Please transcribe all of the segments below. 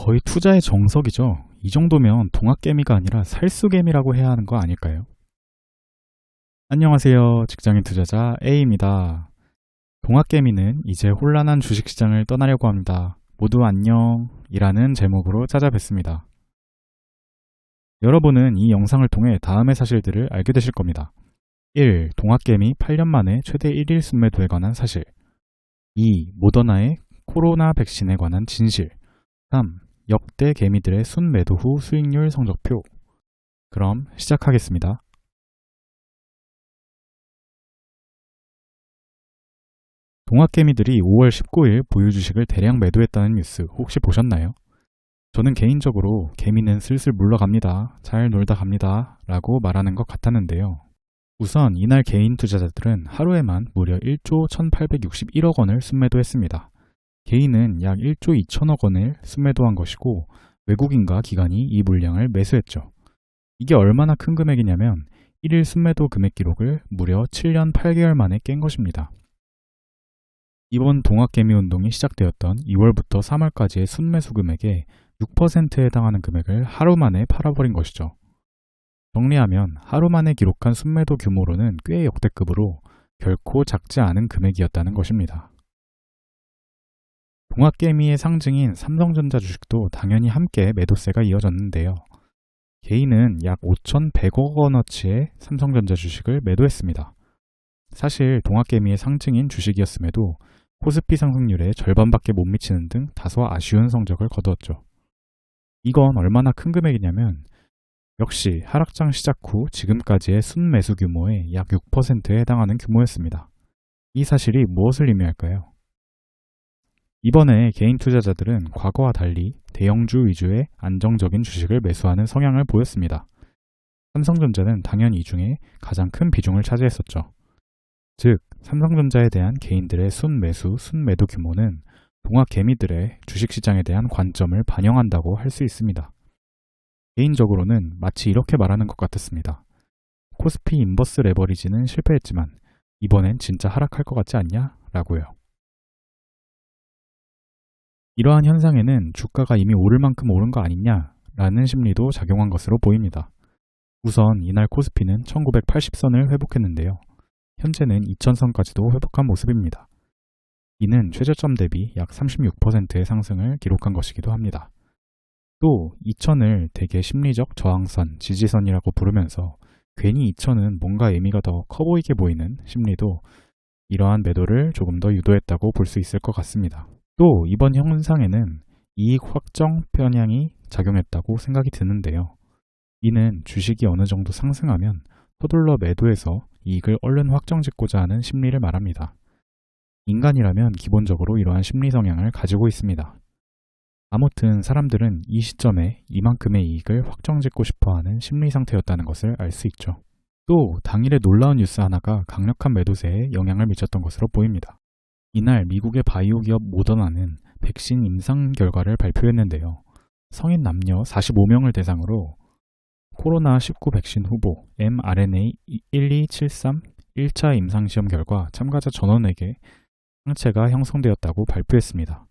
거의 투자의 정석이죠. 이 정도면 동학개미가 아니라 살수개미라고 해야 하는 거 아닐까요? 안녕하세요. 직장인 투자자 A입니다. 동학개미는 이제 혼란한 주식시장을 떠나려고 합니다. 모두 안녕! 이라는 제목으로 찾아뵙습니다. 여러분은 이 영상을 통해 다음의 사실들을 알게 되실 겁니다. 1. 동학개미 8년 만에 최대 1일 순매도에 관한 사실. 2. 모더나의 코로나 백신에 관한 진실. 3. 역대 개미들의 순매도 후 수익률 성적표. 그럼 시작하겠습니다. 동학개미들이 5월 19일 보유 주식을 대량 매도했다는 뉴스 혹시 보셨나요? 저는 개인적으로 개미는 슬슬 물러갑니다. 잘 놀다 갑니다. 라고 말하는 것 같았는데요. 우선 이날 개인 투자자들은 하루에만 무려 1조 1861억 원을 순매도했습니다. 개인은 약 1조 2천억 원을 순매도한 것이고 외국인과 기관이 이 물량을 매수했죠. 이게 얼마나 큰 금액이냐면 1일 순매도 금액 기록을 무려 7년 8개월 만에 깬 것입니다. 이번 동학개미 운동이 시작되었던 2월부터 3월까지의 순매수 금액의 6%에 해당하는 금액을 하루 만에 팔아버린 것이죠. 정리하면 하루 만에 기록한 순매도 규모로는 꽤 역대급으로 결코 작지 않은 금액이었다는 것입니다. 동학개미의 상징인 삼성전자 주식도 당연히 함께 매도세가 이어졌는데요. 개인은 약 5,100억 원어치의 삼성전자 주식을 매도했습니다. 사실 동학개미의 상징인 주식이었음에도 코스피 상승률의 절반밖에 못 미치는 등 다소 아쉬운 성적을 거두었죠. 이건 얼마나 큰 금액이냐면 역시 하락장 시작 후 지금까지의 순매수 규모의 약 6%에 해당하는 규모였습니다. 이 사실이 무엇을 의미할까요? 이번에 개인 투자자들은 과거와 달리 대형주 위주의 안정적인 주식을 매수하는 성향을 보였습니다. 삼성전자는 당연히 이 중에 가장 큰 비중을 차지했었죠. 즉, 삼성전자에 대한 개인들의 순매수, 순매도 규모는 동학개미들의 주식시장에 대한 관점을 반영한다고 할 수 있습니다. 개인적으로는 마치 이렇게 말하는 것 같았습니다. 코스피 인버스 레버리지는 실패했지만 이번엔 진짜 하락할 것 같지 않냐? 라고요. 이러한 현상에는 주가가 이미 오를 만큼 오른 거 아니냐? 라는 심리도 작용한 것으로 보입니다. 우선 이날 코스피는 1980선을 회복했는데요. 현재는 2000선까지도 회복한 모습입니다. 이는 최저점 대비 약 36%의 상승을 기록한 것이기도 합니다. 또 2000을 대개 심리적 저항선, 지지선이라고 부르면서 괜히 2000은 뭔가 의미가 더 커 보이게 보이는 심리도 이러한 매도를 조금 더 유도했다고 볼 수 있을 것 같습니다. 또 이번 현상에는 이익 확정 편향이 작용했다고 생각이 드는데요. 이는 주식이 어느 정도 상승하면 서둘러 매도해서 이익을 얼른 확정짓고자 하는 심리를 말합니다. 인간이라면 기본적으로 이러한 심리 성향을 가지고 있습니다. 아무튼 사람들은 이 시점에 이만큼의 이익을 확정짓고 싶어하는 심리 상태였다는 것을 알 수 있죠. 또 당일의 놀라운 뉴스 하나가 강력한 매도세에 영향을 미쳤던 것으로 보입니다. 이날 미국의 바이오 기업 모더나는 백신 임상 결과를 발표했는데요. 성인 남녀 45명을 대상으로 코로나19 백신 후보 mRNA-1273 1차 임상시험 결과 참가자 전원에게 항체가 형성되었다고 발표했습니다.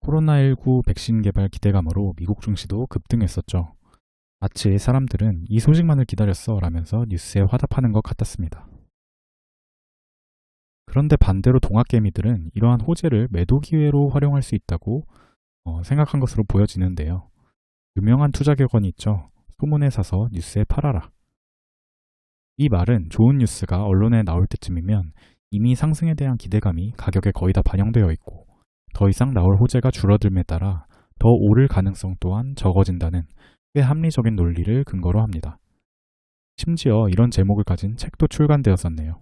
코로나19 백신 개발 기대감으로 미국 증시도 급등했었죠. 마치 사람들은 이 소식만을 기다렸어 라면서 뉴스에 화답하는 것 같았습니다. 그런데 반대로 동학개미들은 이러한 호재를 매도 기회로 활용할 수 있다고 생각한 것으로 보여지는데요. 유명한 투자 격언이 있죠. 소문에 사서 뉴스에 팔아라. 이 말은 좋은 뉴스가 언론에 나올 때쯤이면 이미 상승에 대한 기대감이 가격에 거의 다 반영되어 있고 더 이상 나올 호재가 줄어듦에 따라 더 오를 가능성 또한 적어진다는 꽤 합리적인 논리를 근거로 합니다. 심지어 이런 제목을 가진 책도 출간되었었네요.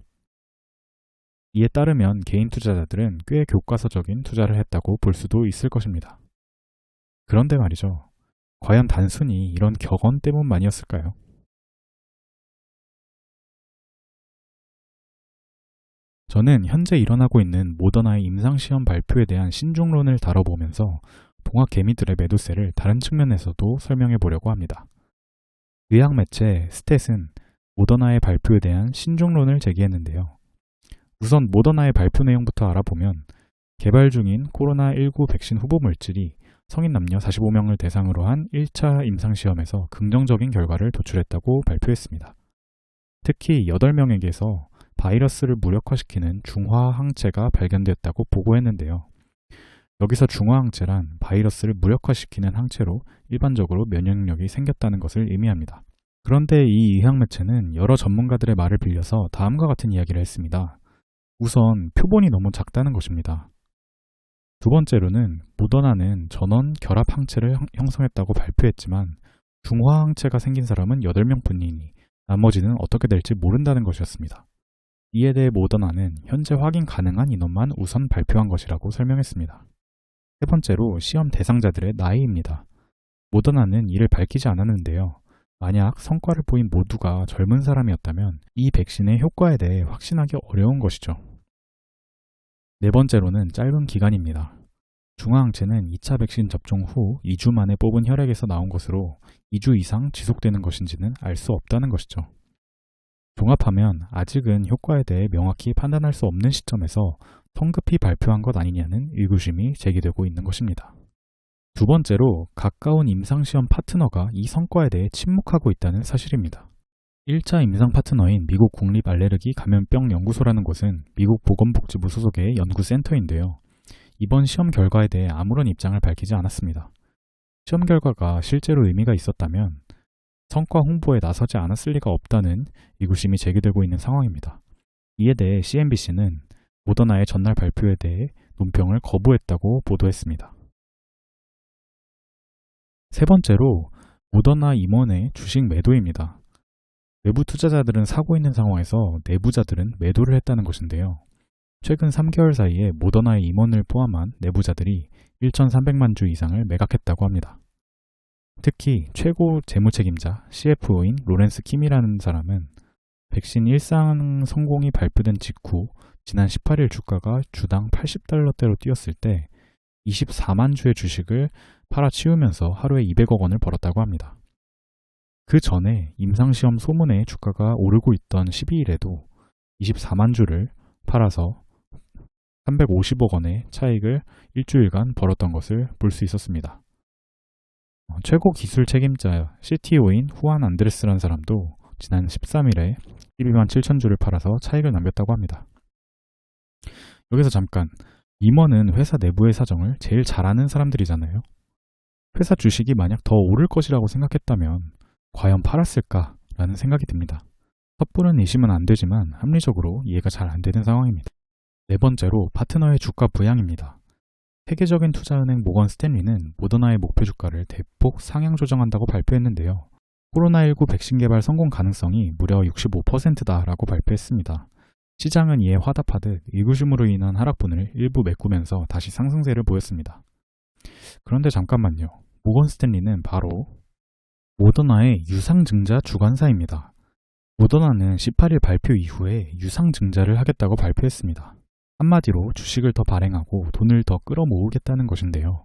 이에 따르면 개인 투자자들은 꽤 교과서적인 투자를 했다고 볼 수도 있을 것입니다. 그런데 말이죠. 과연 단순히 이런 격언 때문만이었을까요? 저는 현재 일어나고 있는 모더나의 임상시험 발표에 대한 신중론을 다뤄보면서 동학개미들의 매도세를 다른 측면에서도 설명해 보려고 합니다. 의학 매체 스탯은 모더나의 발표에 대한 신중론을 제기했는데요. 우선 모더나의 발표 내용부터 알아보면 개발 중인 코로나19 백신 후보 물질이 성인 남녀 45명을 대상으로 한 1차 임상시험에서 긍정적인 결과를 도출했다고 발표했습니다. 특히 8명에게서 바이러스를 무력화시키는 중화항체가 발견됐다고 보고했는데요. 여기서 중화항체란 바이러스를 무력화시키는 항체로 일반적으로 면역력이 생겼다는 것을 의미합니다. 그런데 이 의학매체는 여러 전문가들의 말을 빌려서 다음과 같은 이야기를 했습니다. 우선 표본이 너무 작다는 것입니다. 두 번째로는 모더나는 전원 결합 항체를 형성했다고 발표했지만 중화항체가 생긴 사람은 8명 뿐이니 나머지는 어떻게 될지 모른다는 것이었습니다. 이에 대해 모더나는 현재 확인 가능한 인원만 우선 발표한 것이라고 설명했습니다. 세 번째로 시험 대상자들의 나이입니다. 모더나는 이를 밝히지 않았는데요. 만약 성과를 보인 모두가 젊은 사람이었다면 이 백신의 효과에 대해 확신하기 어려운 것이죠. 네 번째로는 짧은 기간입니다. 중화항체는 2차 백신 접종 후 2주 만에 뽑은 혈액에서 나온 것으로 2주 이상 지속되는 것인지는 알 수 없다는 것이죠. 종합하면 아직은 효과에 대해 명확히 판단할 수 없는 시점에서 성급히 발표한 것 아니냐는 의구심이 제기되고 있는 것입니다. 두 번째로 가까운 임상시험 파트너가 이 성과에 대해 침묵하고 있다는 사실입니다. 1차 임상 파트너인 미국 국립알레르기 감염병 연구소라는 곳은 미국 보건복지부 소속의 연구센터인데요. 이번 시험 결과에 대해 아무런 입장을 밝히지 않았습니다. 시험 결과가 실제로 의미가 있었다면 성과 홍보에 나서지 않았을 리가 없다는 의구심이 제기되고 있는 상황입니다. 이에 대해 CNBC는 모더나의 전날 발표에 대해 논평을 거부했다고 보도했습니다. 세 번째로 모더나 임원의 주식 매도입니다. 외부 투자자들은 사고 있는 상황에서 내부자들은 매도를 했다는 것인데요. 최근 3개월 사이에 모더나의 임원을 포함한 내부자들이 1,300만 주 이상을 매각했다고 합니다. 특히 최고 재무책임자 CFO인 로렌스 킴이라는 사람은 백신 일상 성공이 발표된 직후 지난 18일 주가가 주당 $80대로 뛰었을 때 24만 주의 주식을 팔아치우면서 하루에 200억 원을 벌었다고 합니다. 그 전에 임상시험 소문에 주가가 오르고 있던 12일에도 24만 주를 팔아서 350억 원의 차익을 일주일간 벌었던 것을 볼 수 있었습니다. 최고 기술 책임자 CTO인 후안 안드레스라는 사람도 지난 13일에 12만 7천 주를 팔아서 차익을 남겼다고 합니다. 여기서 잠깐, 임원은 회사 내부의 사정을 제일 잘 아는 사람들이잖아요. 회사 주식이 만약 더 오를 것이라고 생각했다면 과연 팔았을까라는 생각이 듭니다. 섣부른 의심은 안 되지만 합리적으로 이해가 잘 안 되는 상황입니다. 네 번째로 파트너의 주가 부양입니다. 세계적인 투자은행 모건 스탠리는 모더나의 목표 주가를 대폭 상향 조정한다고 발표했는데요. 코로나19 백신 개발 성공 가능성이 무려 65%다라고 발표했습니다. 시장은 이에 화답하듯 의구심으로 인한 하락분을 일부 메꾸면서 다시 상승세를 보였습니다. 그런데 잠깐만요. 모건 스탠리는 바로 모더나의 유상증자 주관사입니다. 모더나는 18일 발표 이후에 유상증자를 하겠다고 발표했습니다. 한마디로 주식을 더 발행하고 돈을 더 끌어모으겠다는 것인데요.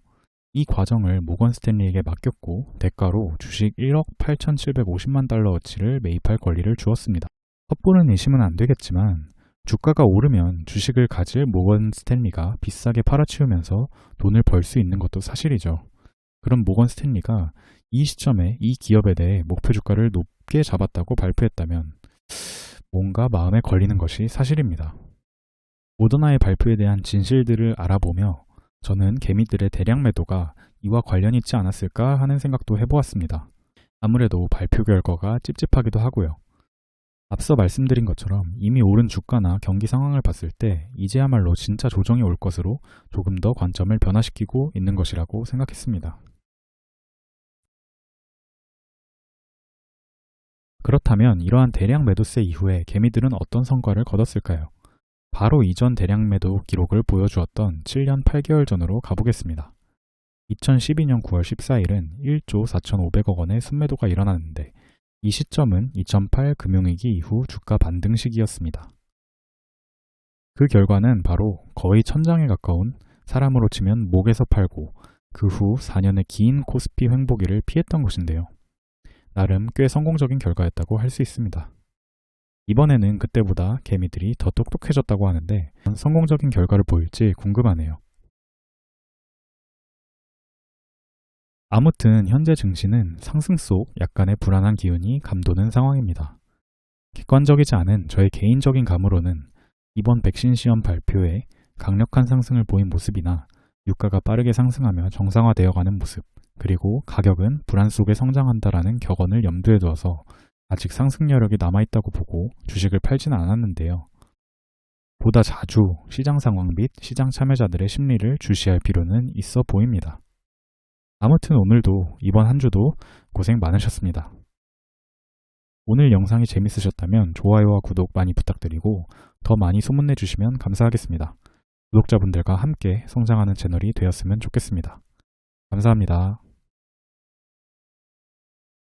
이 과정을 모건 스탠리에게 맡겼고 대가로 주식 1억 8,750만 달러어치를 매입할 권리를 주었습니다. 섣부른 의심은 안 되겠지만 주가가 오르면 주식을 가질 모건 스탠리가 비싸게 팔아치우면서 돈을 벌 수 있는 것도 사실이죠. 그럼 모건 스탠리가 이 시점에 이 기업에 대해 목표 주가를 높게 잡았다고 발표했다면 뭔가 마음에 걸리는 것이 사실입니다. 모더나의 발표에 대한 진실들을 알아보며 저는 개미들의 대량 매도가 이와 관련이 있지 않았을까 하는 생각도 해보았습니다. 아무래도 발표 결과가 찝찝하기도 하고요. 앞서 말씀드린 것처럼 이미 오른 주가나 경기 상황을 봤을 때 이제야말로 진짜 조정이 올 것으로 조금 더 관점을 변화시키고 있는 것이라고 생각했습니다. 그렇다면 이러한 대량 매도세 이후에 개미들은 어떤 성과를 거뒀을까요? 바로 이전 대량 매도 기록을 보여주었던 7년 8개월 전으로 가보겠습니다. 2012년 9월 14일은 1조 4,500억 원의 순매도가 일어났는데 이 시점은 2008 금융위기 이후 주가 반등 시기였습니다. 그 결과는 바로 거의 천장에 가까운 사람으로 치면 목에서 팔고 그 후 4년의 긴 코스피 횡보기를 피했던 것인데요. 나름 꽤 성공적인 결과였다고 할 수 있습니다. 이번에는 그때보다 개미들이 더 똑똑해졌다고 하는데 성공적인 결과를 보일지 궁금하네요. 아무튼 현재 증시는 상승 속 약간의 불안한 기운이 감도는 상황입니다. 객관적이지 않은 저의 개인적인 감으로는 이번 백신 시험 발표에 강력한 상승을 보인 모습이나 유가가 빠르게 상승하며 정상화되어가는 모습, 그리고 가격은 불안 속에 성장한다라는 격언을 염두에 두어서 아직 상승 여력이 남아있다고 보고 주식을 팔지는 않았는데요. 보다 자주 시장 상황 및 시장 참여자들의 심리를 주시할 필요는 있어 보입니다. 아무튼 오늘도 이번 한 주도 고생 많으셨습니다. 오늘 영상이 재밌으셨다면 좋아요와 구독 많이 부탁드리고 더 많이 소문내 주시면 감사하겠습니다. 구독자분들과 함께 성장하는 채널이 되었으면 좋겠습니다. 감사합니다.